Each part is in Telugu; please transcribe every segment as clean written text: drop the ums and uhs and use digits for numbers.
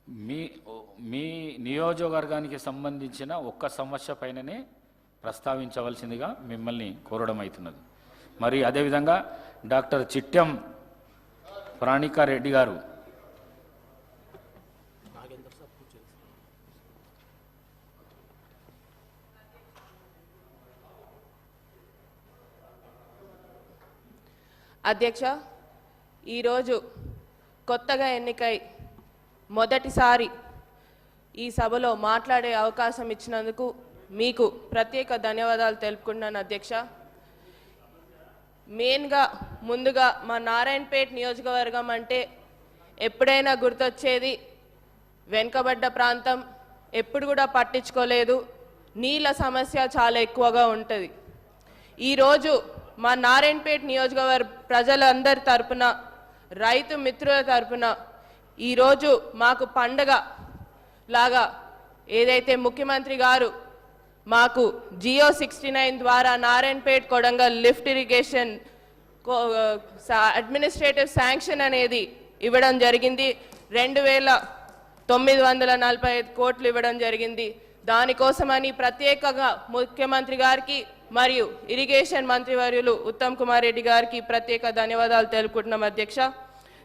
మీ మీ నియోజకవర్గానికి సంబంధించిన ఒక్క సమస్య పైననే ప్రస్తావించవలసిందిగా మిమ్మల్ని కోరడం అవుతున్నది. మరి అదేవిధంగా డాక్టర్ చిట్టెం ప్రాణికారెడ్డి గారు అధ్యక్ష, ఈరోజు కొత్తగా ఎన్నికై మొదటిసారి ఈ సభలో మాట్లాడే అవకాశం ఇచ్చినందుకు మీకు ప్రత్యేక ధన్యవాదాలు తెలుపుకుంటున్నాను అధ్యక్ష. మెయిన్గా ముందుగా మా నారాయణపేట నియోజకవర్గం అంటే ఎప్పుడైనా గుర్తొచ్చేది వెనుకబడ్డ ప్రాంతం, ఎప్పుడు కూడా పట్టించుకోలేదు, నీళ్ళ సమస్య చాలా ఎక్కువగా ఉంటుంది. ఈరోజు మా నారాయణపేట నియోజకవర్గ ప్రజలందరి తరపున, రైతు మిత్రుల తరపున ఈరోజు మాకు పండగ లాగా ఏదైతే ముఖ్యమంత్రి గారు మాకు జియో 69 ద్వారా Narayanpet Kodangal lift irrigation administrative sanction అనేది ఇవ్వడం జరిగింది. 2,945 కోట్లు ఇవ్వడం జరిగింది. దానికోసమని ప్రత్యేకంగా ముఖ్యమంత్రి గారికి మరియు ఇరిగేషన్ మంత్రివర్యులు ఉత్తమ్ కుమార్ రెడ్డి గారికి ప్రత్యేక ధన్యవాదాలు తెలుపుకుంటున్నాం అధ్యక్ష.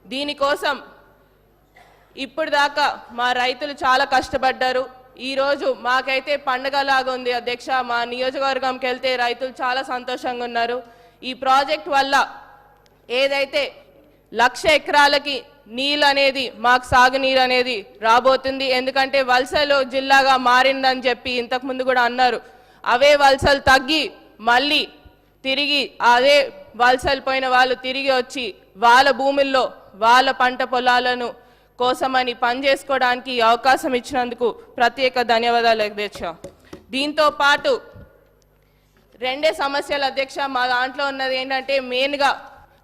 దీనికోసం ఇప్పుడు దాకా మా రైతులు చాలా కష్టపడ్డారు. ఈరోజు మాకైతే పండగలాగా ఉంది అధ్యక్ష. మా నియోజకవర్గంకి వెళ్తే రైతులు చాలా సంతోషంగా ఉన్నారు. ఈ ప్రాజెక్ట్ వల్ల ఏదైతే 1,00,000 ఎకరాలకి నీళ్ళు అనేది, మాకు సాగునీరు అనేది రాబోతుంది. ఎందుకంటే వలసలు జిల్లాగా మారిందని చెప్పి ఇంతకుముందు కూడా అన్నారు. అవే వలసలు తగ్గి మళ్ళీ తిరిగి అదే వలసలు పోయిన వాళ్ళు తిరిగి వచ్చి వాళ్ళ భూముల్లో వాళ్ళ పంట పొలాలను కోసమని పనిచేసుకోవడానికి అవకాశం ఇచ్చినందుకు ప్రత్యేక ధన్యవాదాలు అధ్యక్ష. దీంతో పాటు రెండే సమస్యలు అధ్యక్ష. మా దాంట్లో ఉన్నది ఏంటంటే మెయిన్గా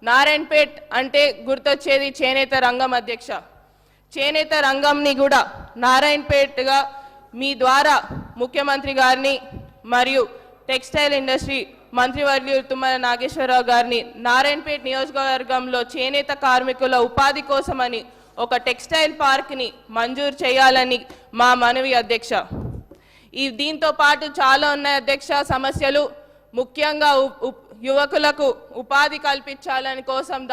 నారాయణపేట్ అంటే గుర్తొచ్చేది చేనేత రంగం అధ్యక్ష. చేనేత రంగంని కూడా నారాయణపేట్గా మీ ద్వారా ముఖ్యమంత్రి గారిని మరియు టెక్స్టైల్ ఇండస్ట్రీ మంత్రివర్యులు తుమ్మల నాగేశ్వరరావు గారిని నారాయణపేట నియోజకవర్గంలో చేనేత కార్మికుల ఉపాధి కోసమని ఒక టెక్స్టైల్ పార్క్ని మంజూరు చేయాలని మా మనవి అధ్యక్ష. దీంతో పాటు చాలా ఉన్నాయి అధ్యక్ష సమస్యలు. ముఖ్యంగా యువకులకు ఉపాధి కల్పించాలని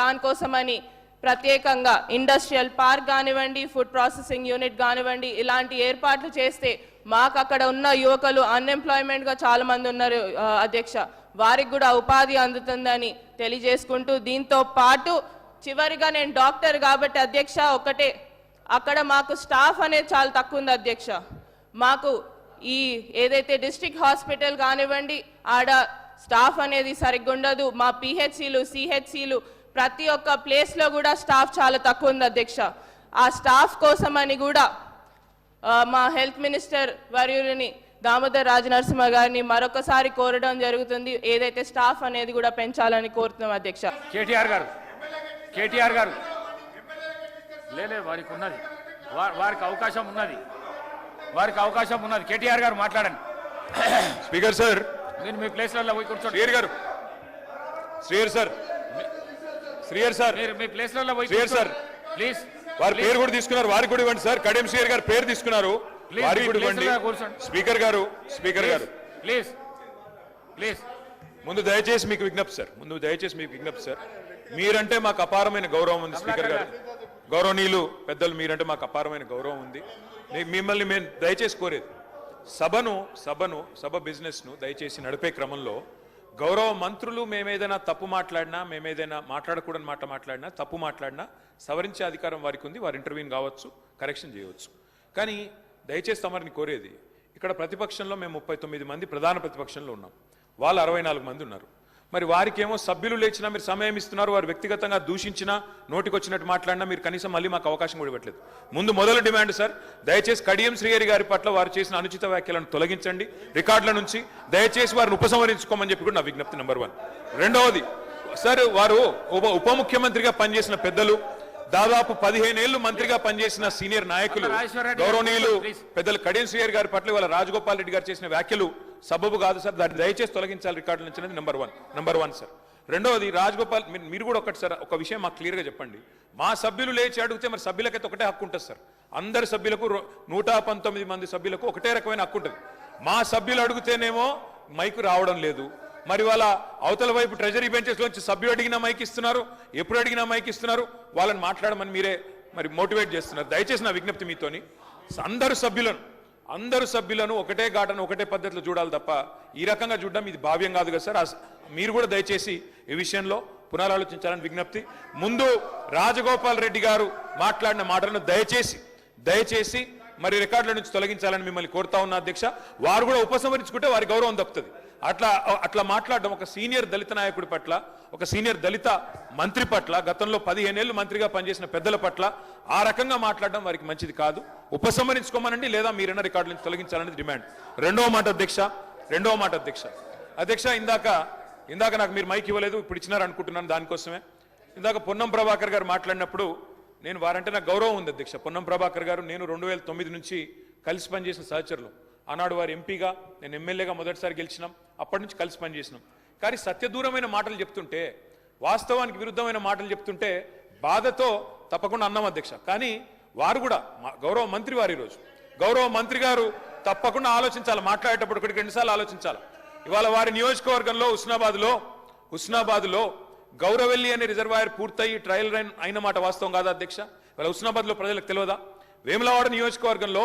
దానికోసమని ప్రత్యేకంగా ఇండస్ట్రియల్ పార్క్ కానివ్వండి, ఫుడ్ ప్రాసెసింగ్ యూనిట్ కానివ్వండి, ఇలాంటి ఏర్పాట్లు చేస్తే మాకు అక్కడ ఉన్న యువకులు అన్ఎంప్లాయ్మెంట్గా చాలా మంది ఉన్నారు అధ్యక్ష, వారికి కూడా ఉపాధి అందుతుందని తెలియజేసుకుంటూ, దీంతో పాటు చివరిగా నేను డాక్టర్ కాబట్టి అధ్యక్ష ఒకటే, అక్కడ మాకు స్టాఫ్ అనేది చాలా తక్కువ ఉంది అధ్యక్ష. మాకు ఈ ఏదైతే డిస్ట్రిక్ట్ హాస్పిటల్ కానివ్వండి ఆడ స్టాఫ్ అనేది సరిగ్గా ఉండదు. మా పిహెచ్సిలు, సిహెచ్సిలు ప్రతి ఒక్క ప్లేస్లో కూడా స్టాఫ్ చాలా తక్కువ ఉంది అధ్యక్ష. ఆ స్టాఫ్ కోసమని కూడా మా హెల్త్ మినిస్టర్ వర్యులని దామోదర్ రాజనరసింహ గారిని మరొకసారి కోరడం జరుగుతుంది. ఏదైతే స్టాఫ్ అనేది కూడా పెంచాలని కోరుతున్నాం అధ్యక్ష. కేటీఆర్ గారు లేదు, వారికి ఉన్నది, వారికి అవకాశం ఉన్నది. కేటీఆర్ గారు మాట్లాడండి. స్పీకర్ సార్, మీరు మీ ప్లేస్లలో పోయి కూర్చోండి. శ్రీయర్ గారు, శ్రీయర్ సార్, మీరు మీ ప్లేస్లలో పోయి శ్రీయర్ సార్ ప్లీజ్. వారి పేరు కూడా తీసుకున్నారు, వారికి కూడా ఇవ్వండి సార్. కడియం శ్రీయర్ గారు పేరు తీసుకున్నారు, వారికి కూడా ఇవ్వండి. స్పీకర్ గారు ప్లీజ్. ముందు దయచేసి మీకు విజ్ఞప్తి సార్, మీరంటే మాకు అపారమైన గౌరవం ఉంది. స్పీకర్ గారు, గౌరవనీయులు పెద్దలు, మీరంటే మాకు అపారమైన గౌరవం ఉంది. మిమ్మల్ని మేము దయచేసి కోరేది, సభ బిజినెస్ను దయచేసి నడిపే క్రమంలో గౌరవ మంత్రులు మేమేదైనా తప్పు మాట్లాడినా, మేమేదైనా మాట్లాడకూడని మాట్లాడినా, తప్పు మాట్లాడినా సవరించే అధికారం వారికి ఉంది. వారు ఇంటర్వ్యూని కావచ్చు, కరెక్షన్ చేయవచ్చు. కానీ దయచేసి తమరిని కోరేది, ఇక్కడ ప్రతిపక్షంలో మేము 39 మంది ప్రధాన ప్రతిపక్షంలో ఉన్నాం, వాళ్ళు 64 మంది ఉన్నారు. మరి వారికేమో సభ్యులు లేచినా మీరు సమయం ఇస్తున్నారు, వారు వ్యక్తిగతంగా దూషించినా, నోటికొచ్చినట్టు మాట్లాడినా మీరు కనీసం మళ్ళీ మాకు అవకాశం కూడా ఇవ్వట్లేదు. మొదలు డిమాండ్ సార్, దయచేసి కడియం శ్రీహరి గారి పట్ల వారు చేసిన అనుచిత వ్యాఖ్యలను తొలగించండి రికార్డుల నుంచి. దయచేసి వారిని ఉపసంహరించుకోమని చెప్పి కూడా నా విజ్ఞప్తి నెంబర్ 1. రెండవది సార్, వారు ఉప ముఖ్యమంత్రిగా పనిచేసిన పెద్దలు, దాదాపు 15 ఏళ్లు మంత్రిగా పనిచేసిన సీనియర్ నాయకులు, గౌరవనీయులు పెద్దలు కడియం శ్రీహరి గారి పట్ల వాళ్ళ రాజగోపాల్ రెడ్డి గారు చేసిన వ్యాఖ్యలు సబబు కాదు సార్, దాన్ని దయచేసి తొలగించాలి రికార్డుల నుంచి. Number one sir. రెండవది రాజగోపాల్, మీరు కూడా ఒకటి సార్, ఒక విషయం మాకు క్లియర్గా చెప్పండి. మా సభ్యులు లేచి అడిగితే మరి సభ్యులకైతే ఒకటే హక్కు ఉంటుంది సార్, అందరి సభ్యులకు 119 మంది సభ్యులకు ఒకటే రకమైన హక్కు ఉంటుంది. మా సభ్యులు అడిగితేనేమో మైకు రావడం లేదు. మరి వాళ్ళ అవతల వైపు ట్రెజరీ బెంచెస్ లోంచి సభ్యులు అడిగినా మైక్ ఇస్తున్నారు, ఎప్పుడు అడిగినా మైక్ ఇస్తున్నారు. వాళ్ళని మాట్లాడమని మీరే మరి మోటివేట్ చేస్తున్నారు. దయచేసి నా విజ్ఞప్తి మీతోని అందరు సభ్యులను ఒకటే ఘాటను ఒకటే పద్ధతిలో చూడాలి తప్ప ఈ రకంగా చూడడం ఇది భావ్యం కాదు కదా సార్. మీరు కూడా దయచేసి ఈ విషయంలో పునరాలోచించాలని విజ్ఞప్తి. ముందు రాజగోపాల్ రెడ్డి గారు మాట్లాడిన మాటలను దయచేసి మరి రికార్డుల నుంచి తొలగించాలని మిమ్మల్ని కోరుతా ఉన్నా అధ్యక్ష. వారు కూడా ఉపసంహరించుకుంటే వారి గౌరవం దక్కుతుంది. అట్లా మాట్లాడడం ఒక సీనియర్ దళిత నాయకుడి పట్ల, ఒక సీనియర్ దళిత మంత్రి పట్ల, గతంలో 15 ఏళ్లు మంత్రిగా పనిచేసిన పెద్దల పట్ల ఆ రకంగా మాట్లాడడం వారికి మంచిది కాదు. ఉపసంహరించుకోమనండి, లేదా మీరైనా రికార్డుల నుంచి తొలగించాలనేది డిమాండ్. రెండవ మాట అధ్యక్ష, ఇందాక నాకు మీరు మైక్ ఇవ్వలేదు, ఇప్పుడు ఇచ్చినారు అనుకుంటున్నాను. దానికోసమే ఇందాక పొన్నం ప్రభాకర్ గారు మాట్లాడినప్పుడు నేను వారంటే నాకు గౌరవం ఉంది అధ్యక్ష. పొన్నం ప్రభాకర్ గారు నేను 2009 నుంచి కలిసి పనిచేసిన సహచరులు. ఆనాడు వారు ఎంపీగా, నేను ఎమ్మెల్యేగా మొదటిసారి గెలిచినాం. అప్పటి నుంచి కలిసి పనిచేసినాం. కానీ సత్యదూరమైన మాటలు చెప్తుంటే, వాస్తవానికి విరుద్ధమైన మాటలు చెప్తుంటే బాధతో తప్పకుండా అన్నాం అధ్యక్ష. కానీ వారు కూడా గౌరవ మంత్రి వారు, ఈరోజు గౌరవ మంత్రి గారు తప్పకుండా ఆలోచించాలి. మాట్లాడేటప్పుడు 1-2 సార్లు ఆలోచించాలి. ఇవాళ వారి నియోజకవర్గంలో హుస్నాబాద్లో గౌరవెల్లి అనే రిజర్వాయర్ పూర్తయి ట్రయల్ రన్ అయిన మాట వాస్తవం కాదా అధ్యక్ష? ఇవాళ హుస్నాబాద్లో ప్రజలకు తెలియదా? వేములవాడ నియోజకవర్గంలో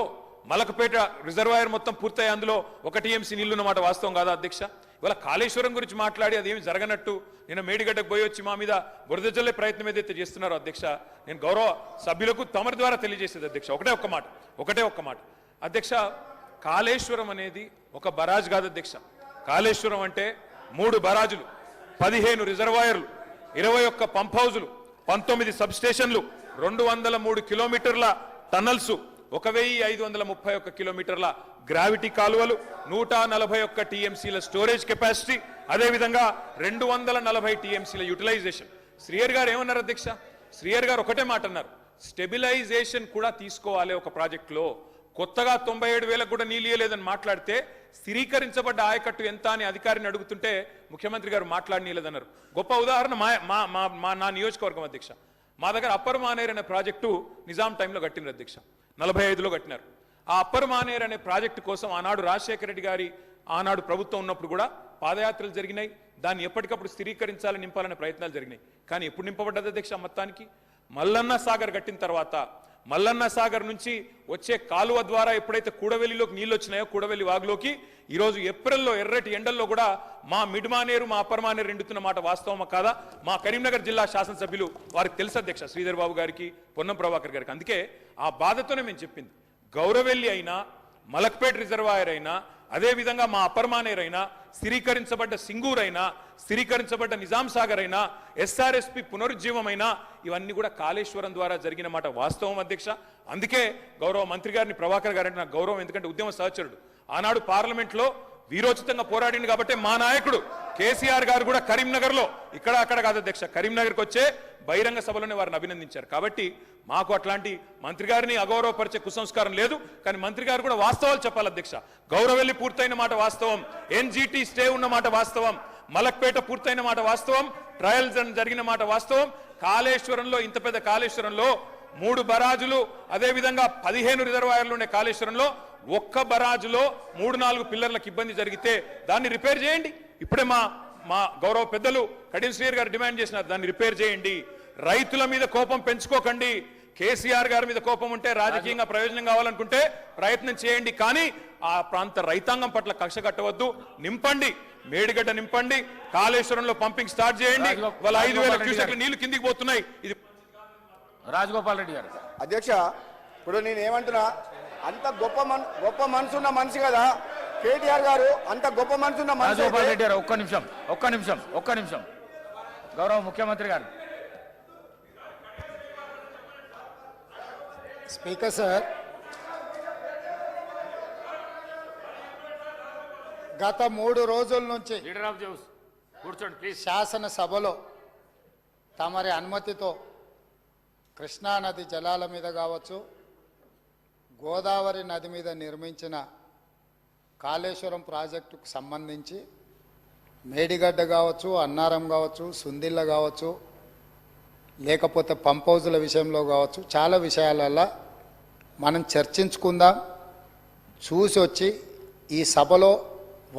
మలకపేట రిజర్వాయర్ మొత్తం పూర్తయి అందులో 1 TMC నీళ్లున్న మాట వాస్తవం కాదా అధ్యక్ష? ఇవాళ కాళేశ్వరం గురించి మాట్లాడి అదేమి జరగనట్టు నేను మేడిగడ్డకు పోయి వచ్చి మా మీద బురద జల్లే ప్రయత్నం ఏదైతే చేస్తున్నారో అధ్యక్ష, నేను గౌరవ సభ్యులకు తమరి ద్వారా తెలియజేసేది అధ్యక్ష ఒకటే ఒక్క మాట అధ్యక్ష. కాళేశ్వరం అనేది ఒక బరాజ్ కాదు అధ్యక్ష. కాళేశ్వరం అంటే 3 బరాజులు, 15 రిజర్వాయర్లు, 21 పంప్ హౌజులు, 19 సబ్ స్టేషన్లు, 203 కిలోమీటర్ల టన్నల్స్, 1531 కిలోమీటర్ల గ్రావిటీ కాలువలు, 141 TMCల స్టోరేజ్ కెపాసిటీ, అదేవిధంగా 240 TMCల యూటిలైజేషన్. శ్రీయర్ గారు ఏమన్నారు అధ్యక్ష? శ్రీయర్ గారు ఒకటే మాట అన్నారు, స్టెబిలైజేషన్ కూడా తీసుకోవాలి ఒక ప్రాజెక్టులో. కొత్తగా 97,000 కూడా నీళ్ళు ఇయ్యలేదని మాట్లాడితే స్థిరీకరించబడ్డ ఆయకట్టు ఎంత అని అధికారిని అడుగుతుంటే ముఖ్యమంత్రి గారు మాట్లాడనీయలేదన్నారు. గొప్ప ఉదాహరణ నా నియోజకవర్గం అధ్యక్ష. మా దగ్గర అప్పర్ మానేర్ అనే ప్రాజెక్టు నిజాం టైంలో కట్టినారు అధ్యక్ష, 45లో కట్టినారు. ఆ అప్పర్ మానేర్ అనే ప్రాజెక్టు కోసం ఆనాడు రాజశేఖర రెడ్డి గారి ఆనాడు ప్రభుత్వం ఉన్నప్పుడు కూడా పాదయాత్రలు జరిగినాయి. దాన్ని ఎప్పటికప్పుడు స్థిరీకరించాలని నింపాలనే ప్రయత్నాలు జరిగినాయి. కానీ ఎప్పుడు నింపబడ్డది అధ్యక్ష? మొత్తానికి మల్లన్న సాగర్ కట్టిన తర్వాత మల్లన్న సాగర్ నుంచి వచ్చే కాలువ ద్వారా ఎప్పుడైతే కూడవెల్లిలోకి నీళ్ళు వచ్చినాయో, కూడవెల్లి వాగులోకి ఈరోజు ఏప్రిల్లో ఎర్రటి ఎండల్లో కూడా మా మిడ్ మానేరు మా అప్పర్ మానేరు ఎండుతున్న మాట వాస్తవమా కాదా? మా కరీంనగర్ జిల్లా శాసనసభ్యులు వారికి తెలుసు అధ్యక్ష, శ్రీధర్ బాబు గారికి, పొన్నం ప్రభాకర్ గారికి. అందుకే ఆ బాధతోనే మేము చెప్పింది, గౌరవెల్లి అయినా, మలక్పేట్ రిజర్వాయర్ అయినా, అదేవిధంగా మా అప్పర్ మానేర్ అయినా, స్థిరీకరించబడ్డ సింగూర్ అయినా, స్థిరీకరించబడ్డ నిజాం సాగర్ అయినా, SRSP పునరుజ్జీవమైనా, ఇవన్నీ కూడా కాళేశ్వరం ద్వారా జరిగిన మాట వాస్తవం అధ్యక్ష. అందుకే గౌరవ మంత్రి గారిని, ప్రభాకర్ గారంటే నాకు గౌరవం, ఎందుకంటే ఉద్యమ సహచరుడు. ఆనాడు పార్లమెంట్లో వీరోచితంగా పోరాడింది కాబట్టి మా నాయకుడు కేసీఆర్ గారు కూడా కరీంనగర్లో, ఇక్కడ అక్కడ కాదు అధ్యక్ష, కరీంనగర్కి వచ్చే బహిరంగ సభలోనే వారిని అభినందించారు. కాబట్టి మాకు అట్లాంటి మంత్రి గారిని అగౌరవపరిచే కుసంస్కారం లేదు. కానీ మంత్రి గారు కూడా వాస్తవాలు చెప్పాలి అధ్యక్ష. గౌరవెల్లి పూర్తయిన మాట వాస్తవం, NGT స్టే ఉన్న మాట వాస్తవం, మలక్పేట పూర్తయిన మాట వాస్తవం, ట్రయల్స్ జరిగిన మాట వాస్తవం. కాళేశ్వరంలో, ఇంత పెద్ద కాళేశ్వరంలో 3 బరాజులు, అదేవిధంగా 15 రిజర్వాయర్లు ఉండే కాళేశ్వరంలో ఒక్క బరాజులో 3-4 పిల్లర్లకు ఇబ్బంది జరిగితే దాన్ని రిపేర్ చేయండి. ఇప్పుడే మా గౌరవ పెద్దలు కడియం శ్రీయర్ గారు డిమాండ్ చేసినారు, దాన్ని రిపేర్ చేయండి. రైతుల మీద కోపం పెంచుకోకండి. కేసీఆర్ గారి మీద కోపం ఉంటే, రాజకీయంగా ప్రయోజనం కావాలనుకుంటే ప్రయత్నం చేయండి. కానీ ఆ ప్రాంత రైతాంగం పట్ల కక్ష కట్టవద్దు. నింపండి, మేడిగడ్డ నింపండి, కాళేశ్వరంలో పంపింగ్ స్టార్ట్ చేయండి. వాళ్ళ 5,000 క్యూసెక్ల నీళ్లు కిందికి పోతున్నాయి. ఇది రాజగోపాల్ రెడ్డి గారు. అధ్యక్ష, ఇప్పుడు నేను ఏమంటున్నా, అంత గొప్ప మనసున్న మనిషి కదా కేటీఆర్ గారు, అంత గొప్ప మనసున్న మనిషి. రాజగోపాల్ రెడ్డి గారు ఒక్క నిమిషం గౌరవ ముఖ్యమంత్రి గారు. స్పీకర్ సార్, గత 3 రోజుల నుంచి లీడర్ ఆఫ్ ది హౌస్ కూర్చోండి ప్లీజ్. శాసనసభలో తమరి అనుమతితో కృష్ణానది జలాల మీద కావచ్చు, గోదావరి నది మీద నిర్మించిన కాళేశ్వరం ప్రాజెక్టుకు సంబంధించి మేడిగడ్డ కావచ్చు, అన్నారం కావచ్చు, సుందిల్ల కావచ్చు, లేకపోతే పంప్ హౌజుల విషయంలో కావచ్చు, చాలా విషయాలలో మనం చర్చించుకుందాం, చూసి వచ్చి ఈ సభలో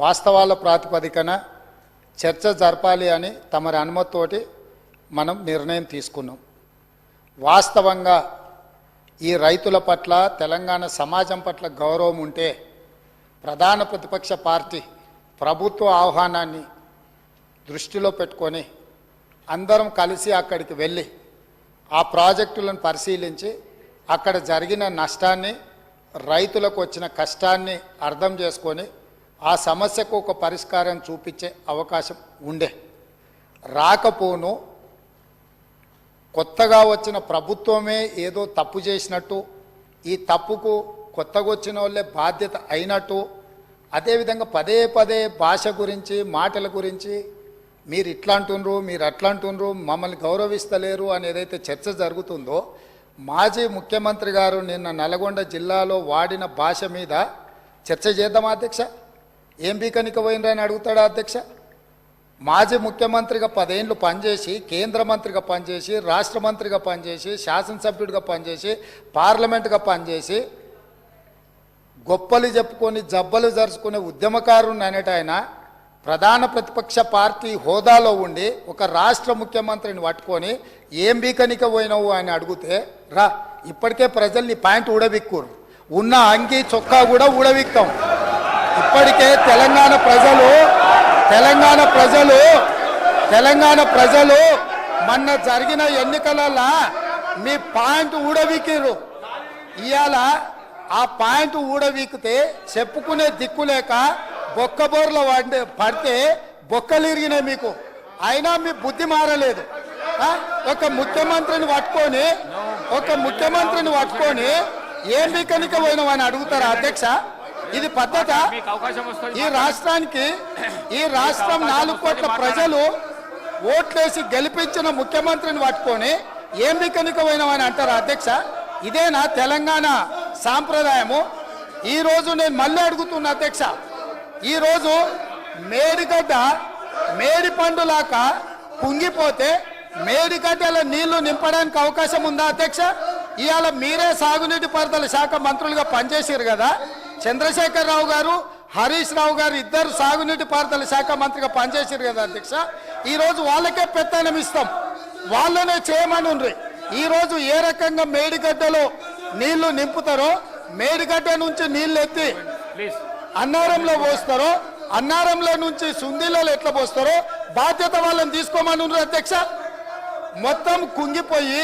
వాస్తవాల ప్రాతిపదికన చర్చ జరపాలి అని తమరి అనుమతితోటి మనం నిర్ణయం తీసుకున్నాం. వాస్తవంగా ఈ రైతుల పట్ల, తెలంగాణ సమాజం పట్ల గౌరవం ఉంటే ప్రధాన ప్రతిపక్ష పార్టీ ప్రభుత్వ ఆహ్వానాన్ని దృష్టిలో పెట్టుకొని అందరం కలిసి అక్కడికి వెళ్ళి ఆ ప్రాజెక్టులను పరిశీలించి అక్కడ జరిగిన నష్టాన్ని, రైతులకు వచ్చిన కష్టాన్ని అర్థం చేసుకొని ఆ సమస్యకు ఒక పరిష్కారం చూపించే అవకాశం ఉండే. రాకపోను కొత్తగా వచ్చిన ప్రభుత్వమే ఏదో తప్పు చేసినట్టు, ఈ తప్పుకు కొత్తగా వచ్చిన వాళ్ళే బాధ్యత అయినట్టు, అదేవిధంగా పదే పదే భాష గురించి, మాటల గురించి మీరు ఇట్లా అంటుండ్రు, మీరు అట్లా అంటుండ్రు, మమ్మల్ని గౌరవిస్తలేరు అని ఏదైతే చర్చ జరుగుతుందో, మాజీ ముఖ్యమంత్రి గారు నిన్న నల్గొండ జిల్లాలో వాడిన భాష మీద చర్చ చేద్దామా అధ్యక్ష? ఏం బీకనిక పోయినరని అడుగుతాడా అధ్యక్ష? మాజీ ముఖ్యమంత్రిగా 10 ఏళ్ళు పనిచేసి, కేంద్ర మంత్రిగా పనిచేసి, రాష్ట్ర మంత్రిగా పనిచేసి, శాసనసభ్యుడిగా పనిచేసి, పార్లమెంటుగా పనిచేసి, గొప్పలు చెప్పుకొని జబ్బలు జరుచుకునే ఉద్యమకారుని అనేట ఆయన ప్రధాన ప్రతిపక్ష పార్టీ హోదాలో ఉండి ఒక రాష్ట్ర ముఖ్యమంత్రిని పట్టుకొని ఏం బీకనిక పోయినావు అని అడిగితే, రా ఇప్పటికే ప్రజల్ని ప్యాంట్ ఊడబిక్కురు, ఉన్న అంగి చొక్కా కూడా ఊడబిక్తాం. ఇప్పటికే తెలంగాణ ప్రజలు మొన్న జరిగిన ఎన్నికలలో మీ పాయింట్ ఊడవీకిరు. ఇవాళ ఆ పాయింట్ ఊడవీకితే చెప్పుకునే దిక్కులేక బొక్కబోర్ల పడితే బొక్కలు ఇరిగినాయి మీకు. అయినా మీ బుద్ధి మారలేదు. ఒక ముఖ్యమంత్రిని పట్టుకొని ఏం బీకనిక పోయినామని అడుగుతారా అధ్యక్ష? ఇది పద్ధత? ఈ రాష్ట్రం 4 కోట్ల ప్రజలు ఓట్లేసి గెలిపించిన ముఖ్యమంత్రిని పట్టుకొని ఏం బీకనిక పోయినామని అంటారా అధ్యక్ష? ఇదేనా తెలంగాణ సాంప్రదాయము? ఈరోజు నేను మళ్ళీ అడుగుతున్నా అధ్యక్ష, ఈరోజు మేడి పండులాక కుంగిపోతే మేడిగడ్డల నీళ్లు నింపడానికి అవకాశం ఉందా అధ్యక్ష? ఇవాళ మీరే సాగునీటి పారుదల శాఖ మంత్రులుగా పనిచేసారు కదా. చంద్రశేఖరరావు గారు, హరీష్ రావు గారు ఇద్దరు సాగునీటి పారుదల శాఖ మంత్రిగా పనిచేసారు కదా అధ్యక్ష. ఈరోజు వాళ్ళకే పెత్తనం ఇస్తాం, వాళ్ళనే చేయమని ఉండ్రి. ఈరోజు ఏ రకంగా మేడిగడ్డలో నీళ్లు నింపుతారో, మేడిగడ్డ నుంచి నీళ్లు ఎత్తి అన్నారంలో పోస్తారో, అన్నారంలో నుంచి సుందీలలో ఎట్లా పోస్తారో బాధ్యత వాళ్ళని తీసుకోమని ఉండ్రి అధ్యక్ష. మొత్తం కుంగిపోయి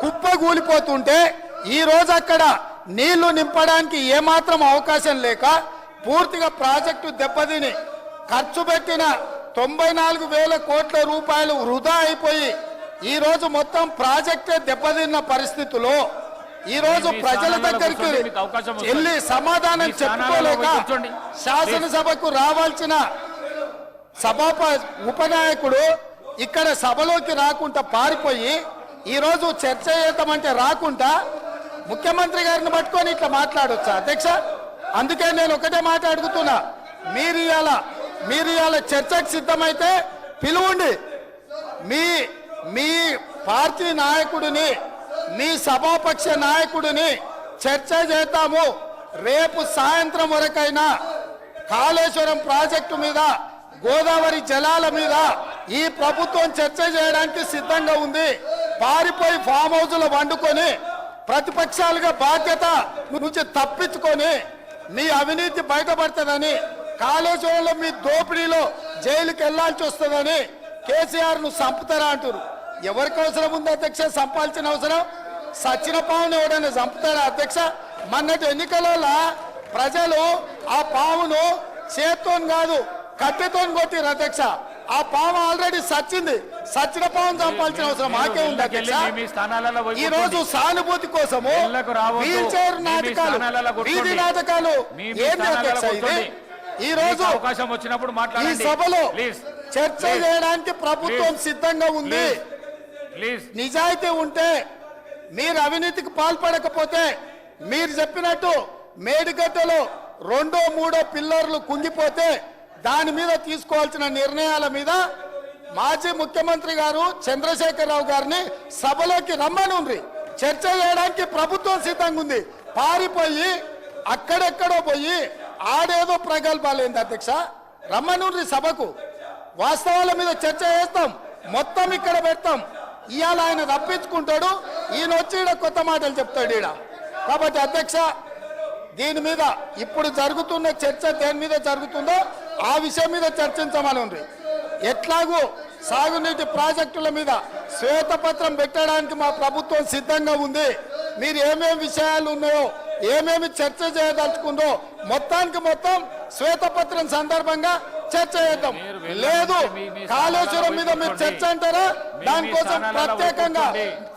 కుప్పగూలిపోతుంటే ఈరోజు అక్కడ నీళ్లు నింపడానికి ఏమాత్రం అవకాశం లేక పూర్తిగా ప్రాజెక్టు దెబ్బతిని ఖర్చు పెట్టిన 94,000 కోట్ల రూపాయలు వృధా అయిపోయి ఈరోజు మొత్తం ప్రాజెక్టే దెబ్బతిన్న పరిస్థితుల్లో ఈరోజు ప్రజల దగ్గరికి వెళ్ళి సమాధానం చెప్పుకోలేక శాసనసభకు రావాల్సిన ఉపనాయకుడు ఇక్కడ సభలోకి రాకుండా పారిపోయి ఈరోజు చర్చ చేద్దామంటే రాకుండా ముఖ్యమంత్రి గారిని పట్టుకొని ఇట్లా మాట్లాడొచ్చా అధ్యక్ష? అందుకే నేను ఒకటే మాట అడుగుతున్నా, మీరు ఇవాళ చర్చకు సిద్ధమైతే పిలువండి. మీ పార్టీ నాయకుడిని, మీ సభాపక్ష నాయకుడిని చర్చ చేద్దాము. రేపు సాయంత్రం వరకైనా కాళేశ్వరం ప్రాజెక్టు మీద, గోదావరి జలాల మీద ఈ ప్రభుత్వం చర్చ చేయడానికి సిద్ధంగా ఉంది. పారిపోయి ఫామ్ హౌస్లో వండుకొని ప్రతిపక్షాలుగా బాధ్యత నుంచి తప్పించుకొని మీ అవినీతి బయటపడుతుందని, కాళేశ్వరంలో మీ దోపిడీలో జైలుకి వెళ్లాల్సి వస్తుందని కేసీఆర్ ను చంపుతారా అంటారు. ఎవరికి అవసరం ఉంది అధ్యక్ష చంపాల్సిన అవసరం? సచిన పావును ఎవడైనా చంపుతారా అధ్యక్ష? మొన్నటి ఎన్నికలలో ప్రజలు ఆ పావును చేత్తో కాదు కట్టెతో కొట్టిరు అధ్యక్ష. ఆ పాము ఆల్రెడీ సచ్చింది. సచిన పావును చంపాల్సిన అవసరం మాకే ఉంది అధ్యక్ష. ఈ రోజు సానుభూతి కోసము వీల్ చైర్ నాటకాలు, వీధి నాటకాలు ఏంటి అధ్యక్ష? ఇది ఈ రోజు అవకాశం వచ్చినప్పుడు ఈ సభలో చర్చ చేయడానికి ప్రభుత్వం సిద్ధంగా ఉంది. నిజాయితీ ఉంటే, మీరు అవినీతికి పాల్పడకపోతే, మీరు చెప్పినట్టు మేడిగడ్డలో 2, 3 పిల్లర్లు కుంగిపోతే దాని మీద తీసుకోవాల్సిన నిర్ణయాల మీద మాజీ ముఖ్యమంత్రి గారు చంద్రశేఖరరావు గారిని సభలోకి రమ్మనుండ్రి. చర్చ చేయడానికి ప్రభుత్వం సిద్ధంగా ఉంది. పారిపోయి అక్కడెక్కడో పోయి ఆడేదో ప్రగల్భాలు ఏంది అధ్యక్ష? రమ్మనుండ్రి సభకు, వాస్తవాల మీద చర్చ చేస్తాం, మొత్తం ఇక్కడ పెడతాం. ఇవాళ ఆయన తప్పించుకుంటాడు, ఈయన వచ్చి ఈడ కొత్త మాటలు చెప్తాడు ఈడ. కాబట్టి అధ్యక్ష, దీని మీద ఇప్పుడు జరుగుతున్న చర్చ దేని మీద జరుగుతుందో ఆ విషయం మీద చర్చించమని ఉంది. ఎట్లాగూ సాగునీటి ప్రాజెక్టుల మీద శ్వేతపత్రం పెట్టడానికి మా ప్రభుత్వం సిద్ధంగా ఉంది. మీరు ఏమేమి విషయాలు ఉన్నాయో, ఏమేమి చర్చ చేయదలుచుకుందో మొత్తానికి మొత్తం శ్వేతపత్రం సందర్భంగా చర్చ చేద్దాం. లేదు కాళేశ్వరం మీద మీరు చర్చ అంటారా, దానికోసం ప్రత్యేకంగా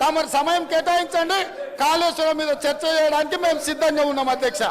తమ సమయం కేటాయించండి. కాళేశ్వరం మీద చర్చ చేయడానికి మేము సిద్ధంగా ఉన్నాం అధ్యక్ష.